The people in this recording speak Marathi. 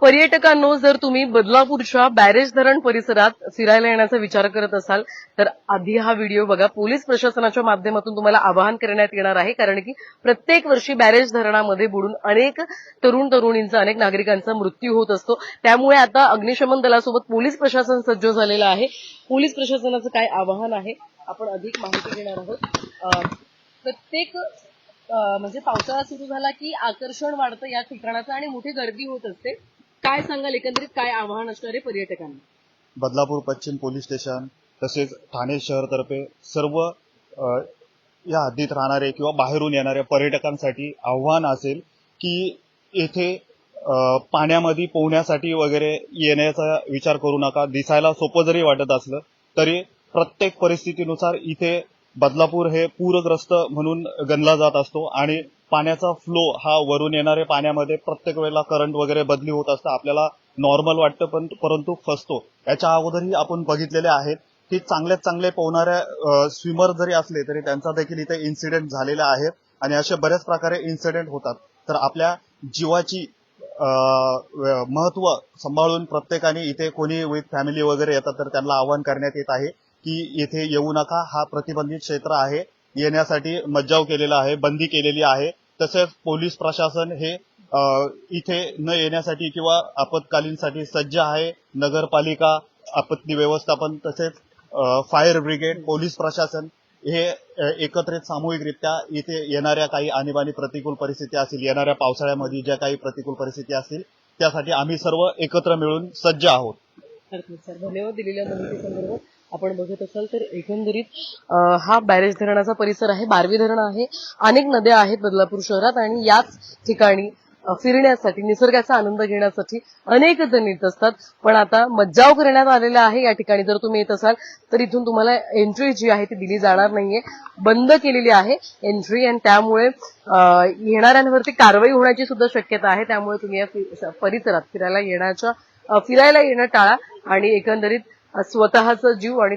पर्यटकांनो, जर तुम्ही बदलापूरच्या बॅरेज धरण परिसरात फिरायला येण्याचा विचार करत असाल तर आधी हा व्हिडिओ बघा. पोलीस प्रशासनाच्या माध्यमातून तुम्हाला आवाहन करण्यात येणार आहे, कारण की प्रत्येक वर्षी बॅरेज धरणामध्ये बुडून अनेक तरुणींचा, अनेक नागरिकांचा मृत्यू होत असतो. त्यामुळे आता अग्निशमन दलासोबत पोलीस प्रशासन सज्ज झालेलं आहे. पोलीस प्रशासनाचं काय आवाहन आहे आपण अधिक माहिती घेणार आहोत. प्रत्येक म्हणजे पावसाळा सुरू झाला की आकर्षण वाढतं या ठिकाणाचं आणि मोठी गर्दी होत असते. काय सांगाल, एकंदरीत काय आवाहन असणार आहे पर्यटकांना? बदलापूर पश्चिम पोलीस स्टेशन तसेच ठाणे शहरतर्फे सर्व या हद्दीत राहणारे किंवा बाहेरून येणाऱ्या पर्यटकांसाठी आव्हान असेल की येथे पाण्यामध्ये पोहण्यासाठी वगैरे येण्याचा विचार करू नका. दिसायला सोपं जरी वाटत असलं तरी प्रत्येक परिस्थितीनुसार इथे बदलापूर हे पूरग्रस्त म्हणून गणला जात असतो आणि पाण्याचा फ्लो हा वरून येणाऱ्या पाण्यामध्ये प्रत्येक वेळेला करंट वगैरे बदली होत असतं. आपल्याला नॉर्मल वाटतं पण परंतु फसतो. याच्या अगोदरही आपण बघितलेले आहेत की चांगले पोहणाऱ्या स्विमर जरी असले तरी त्यांचा देखील इथे इन्सिडेंट झालेला आहे आणि अशा बऱ्याच प्रकारे इन्सिडेंट होतात. तर आपल्या जीवाची महत्व सांभाळून प्रत्येकाने इथे कोणी विथ फॅमिली वगैरे येतात तर त्यांना आवाहन करण्यात येत आहे की येथे येऊ नका. हा प्रतिबंधित क्षेत्र आहे. येण्यासाठी मज्जाव केलेला आहे, बंदी केलेली आहे. तसेच पोलीस प्रशासन हे इथे न येण्यासाठी किंवा आपत्कालीनसाठी सज्ज आहे. नगरपालिका, आपत्ती व्यवस्थापन तसेच फायर ब्रिगेड, पोलीस प्रशासन हे एकत्रित सामूहिकरित्या इथे येणाऱ्या काही आणीबाणी प्रतिकूल परिस्थिती असतील, येणाऱ्या पावसाळ्यामध्ये ज्या काही प्रतिकूल परिस्थिती असतील त्यासाठी आम्ही सर्व एकत्र मिळून सज्ज आहोत. सर, धन्यवाद दिलेल्या माहितीसंदर्भात. आपण बघत असाल तर एकंदरीत हा बॅरेज धरणाचा परिसर आहे. बारवी धरण आहे. अनेक नद्या आहेत बदलापूर शहरात आणि याच ठिकाणी फिरण्यासाठी, निसर्गाचा आनंद घेण्यासाठी अनेक जण येत असतात. पण आता मज्जाव करण्यात आलेला आहे या ठिकाणी. जर तुम्ही येत असाल तर इथून तुम्हाला एंट्री जी आहे ती दिली जाणार नाहीये. बंद केलेली आहे एंट्री आणि त्यामुळे येणाऱ्यांवरती कारवाई होण्याची सुद्धा शक्यता आहे. त्यामुळे तुम्ही या परिसरात फिरायला येणं टाळा आणि एकंदरीत स्वतःचा जीव आणि